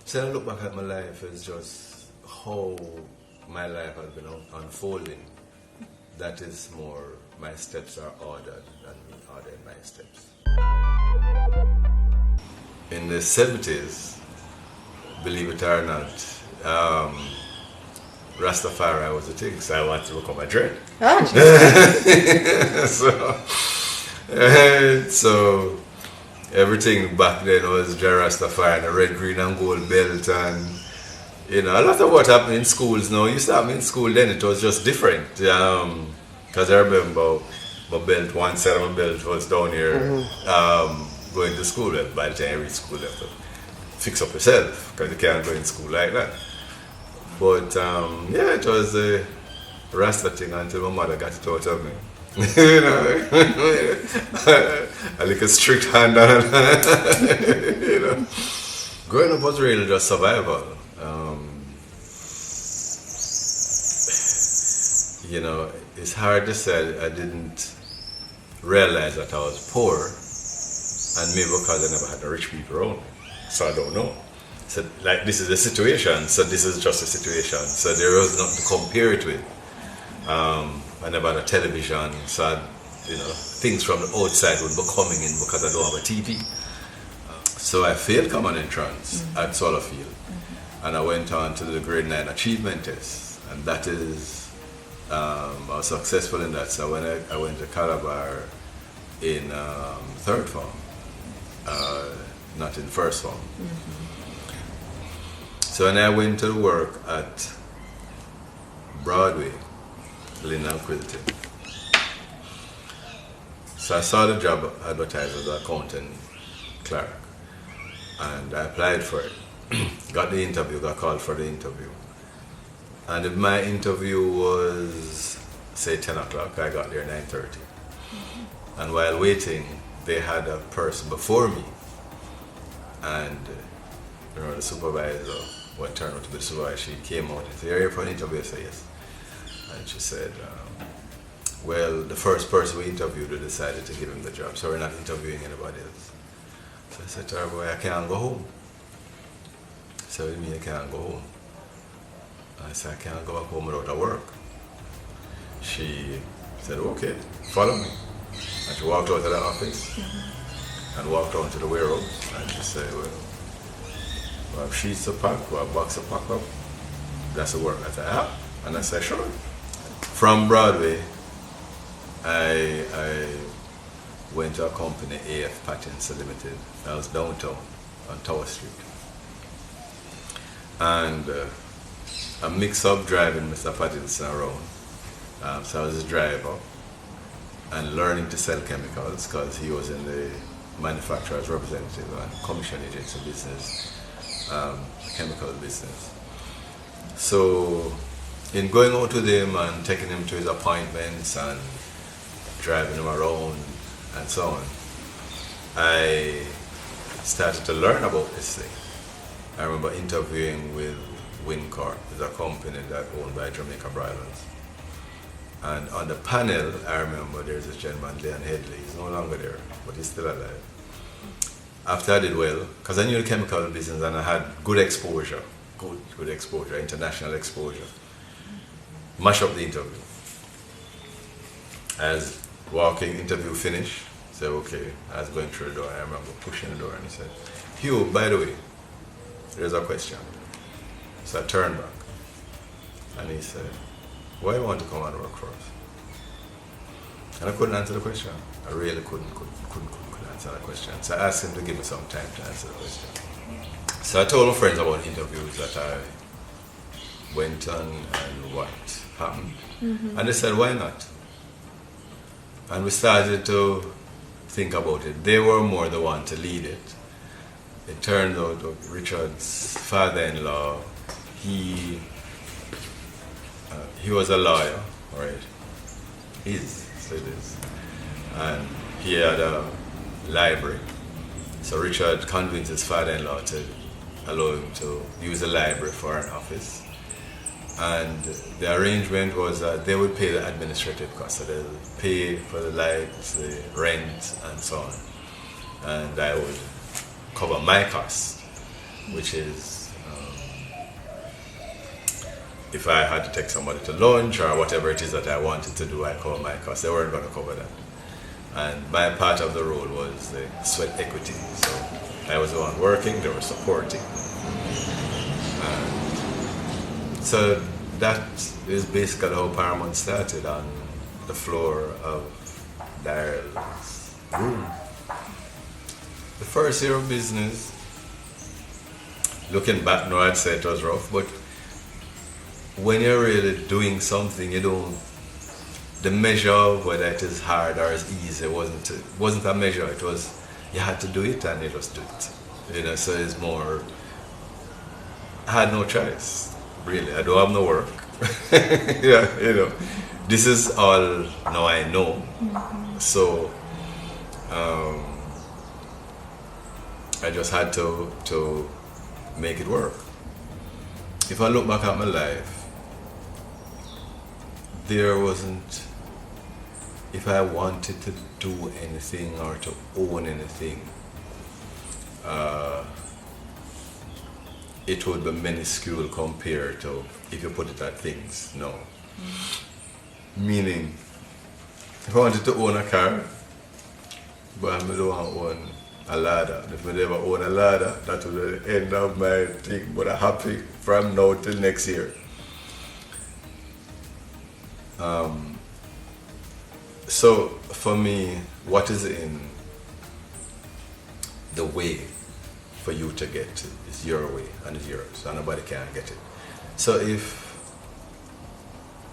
So I look back at my life as just how my life has been unfolding. That is more, my steps are ordered than me ordering my steps. In the 70s, believe it or not, Rastafari was a thing, so I wanted to become a dread. So everything back then was Rastafari and a red, green and gold belt, and a lot of what happened in schools now used to happen in school then. It was just different. Because I remember my belt, one side of my belt was down here, going to school. By the time you reach school, you have to fix up yourself because you can't go in school like that. But it was a Rasta thing until my mother got it out of me. A little strict hand on it. Growing up was really just survival. It's hard to say I didn't realize that I was poor, and maybe because I never had the rich people around me. So I don't know. So this is the situation, so this is just a situation. So there was nothing to compare it with. I never had a television, so things from the outside would be coming in because I don't have a TV. So I failed common entrance at Solofield, and I went on to the grade 9 achievement test, and that is, I was successful in that. So when I went to Calabar in third form, not in first form. So when I went to work at Broadway, Lynn and Quilty. So I saw the job advertised as an accountant clerk, and I applied for it. Got the interview, got called for the interview. And if my interview was, say, 10 o'clock, I got there at 9:30. And while waiting, they had a person before me. And the supervisor, what turned out to be the supervisor, she came out and said, "You're here for an interview?" I said, "Yes." And she said, well, the first person we interviewed, we decided to give him the job, so we're not interviewing anybody else. So I said to her, "Boy, I can't go home." So what do you mean I can't go home? I said, "I can't go back home without a work." She said, "Okay, follow me." And she walked out of the office and walked on to the warehouse, and she said, "Well, we have sheets to pack, we have boxes to pack up. That's the work." I said, "Yeah." And I said, "Sure." From Broadway, I went to a company, AF Patents Limited. I was downtown on Tower Street. And a mix-up driving Mr. Pattinson around. So I was his driver and learning to sell chemicals because he was in the manufacturer's representative and commission agency business, chemical business. So in going out with him and taking him to his appointments and driving him around and so on, I started to learn about this thing. I remember interviewing with Wincorp, it's a company that owned by Jamaican Brothers. And on the panel, I remember there's this gentleman, Leon Headley. He's no longer there, but he's still alive. After I did well, because I knew the chemical business and I had good exposure, good exposure, international exposure. Mash up the interview. As walking, interview finished, said, okay, I was going through the door, I remember pushing the door and he said, "Hugh, by the way, there's a question." So I turned back and he said, "Why do you want to come and work for us?" And I couldn't answer the question. I really couldn't answer the question. So I asked him to give me some time to answer the question. So I told my friends about interviews that I went on and what happened. And they said, "Why not?" And we started to think about it. They were more the one to lead it. It turned out that Richard's father-in-law, he was a lawyer, right? Still is. And he had a library. So Richard convinced his father-in-law to allow him to use the library for an office. And the arrangement was that they would pay the administrative costs. So they would pay for the lights, the rent, and so on. And I would cover my costs. which is if I had to take somebody to lunch or whatever it is that I wanted to do, I called my cost. They weren't going to cover that. And my part of the role was the sweat equity. So I was the one working, they were supporting. And so that is basically how Paramount started, on the floor of Daryl's room. The first year of business, looking back now, I'd say it was rough, but when you're really doing something, you don't, the measure of whether it is hard or is easy wasn't a measure. It was, you had to do it and you just do it. So it's more, I had no choice, really. I don't have no work. Yeah, this is all now I know. So I just had to make it work. If I look back at my life, there wasn't, if I wanted to do anything or to own anything, it would be minuscule compared to if you put it at things now. Meaning, if I wanted to own a car, but I don't want to own a ladder. If I never own a ladder, that would be the end of my thing. But I'm happy from now till next year. So for me, what is in the way for you to get it is your way and it's yours, and nobody can get it. So if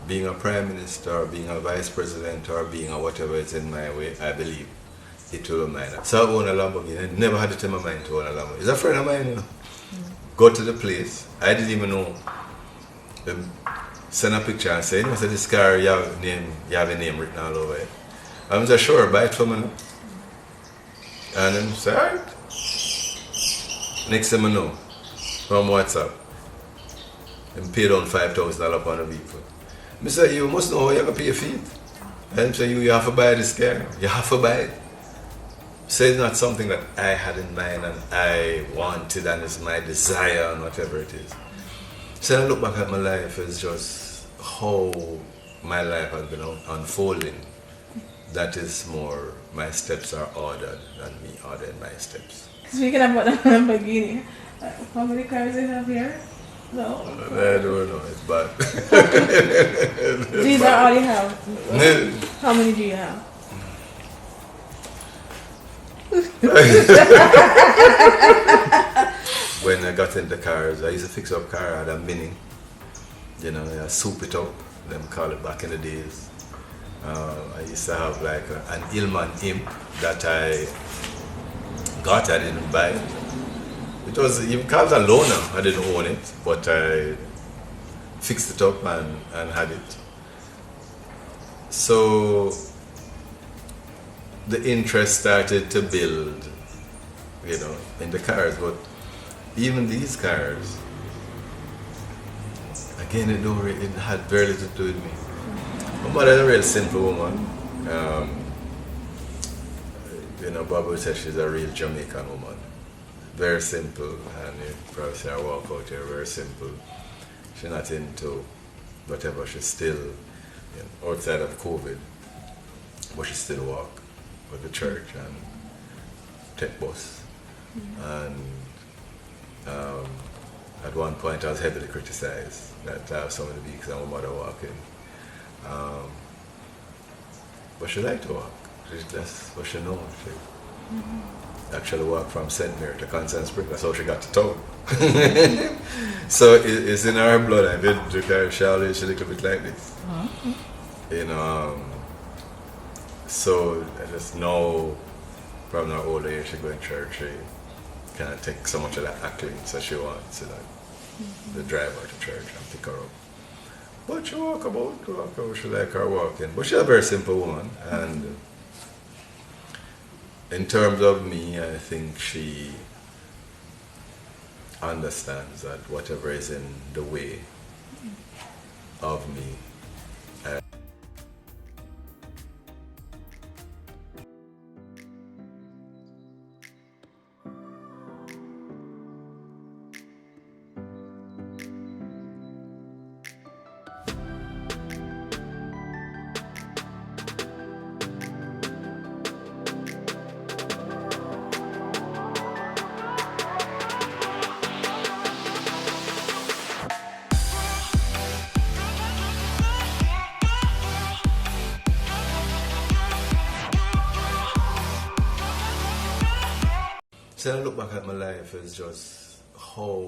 being a prime minister or being a vice president or being a whatever is in my way, I believe it will be mine. So I own a Lamborghini. I never had it in my mind to own a Lamborghini. It's a friend of mine, Go to the place. I didn't even know. Send a picture and say, so this car, you have a name written all over it. I'm just sure, buy it for me. And then say, alright. Next thing I know, from WhatsApp, and pay down $5,000 on the vehicle. I say, you must know how you're going to pay your feet. And say, you have to buy this car. You have to buy it. So it's not something that I had in mind and I wanted and it's my desire and whatever it is. So I look back at my life as just how my life has been unfolding. That is more, my steps are ordered than me ordering my steps. Speaking about the Lamborghini, how many cars do you have here? No? I don't know, it's bad. These are all you have? How many do you have? When I got into cars, I used to fix up car. I had a Mini. I soup it up. Them call it back in the days. I used to have like an Illman Imp that I got. I didn't buy it. It was, you call it a loaner. I didn't own it, but I fixed it up and had it. So the interest started to build, in the cars. But even these cars, again, it had very little to do with me. My mother is a real simple woman. Barbara said she's a real Jamaican woman. Very simple, and you probably see her walk out here, very simple. She's not into whatever, she's still outside of COVID, but she still walk with the church and take bus. And at one point I was heavily criticized that I have so many weeks and my mother walking. But she liked to walk. That's what she knows. She actually walked from St. Mary to Constant Spring. That's how she got to town. So it's in her blood. I did look at Charlotte, she's a little bit like this. So I just know from her older age she go in church, she can't take so much of that acting, so she wants the driver to church and pick her up. But she walk about, she like her walking. But she's a very simple woman, and in terms of me, I think she understands that whatever is in the way of me, So I look back at my life, it's just how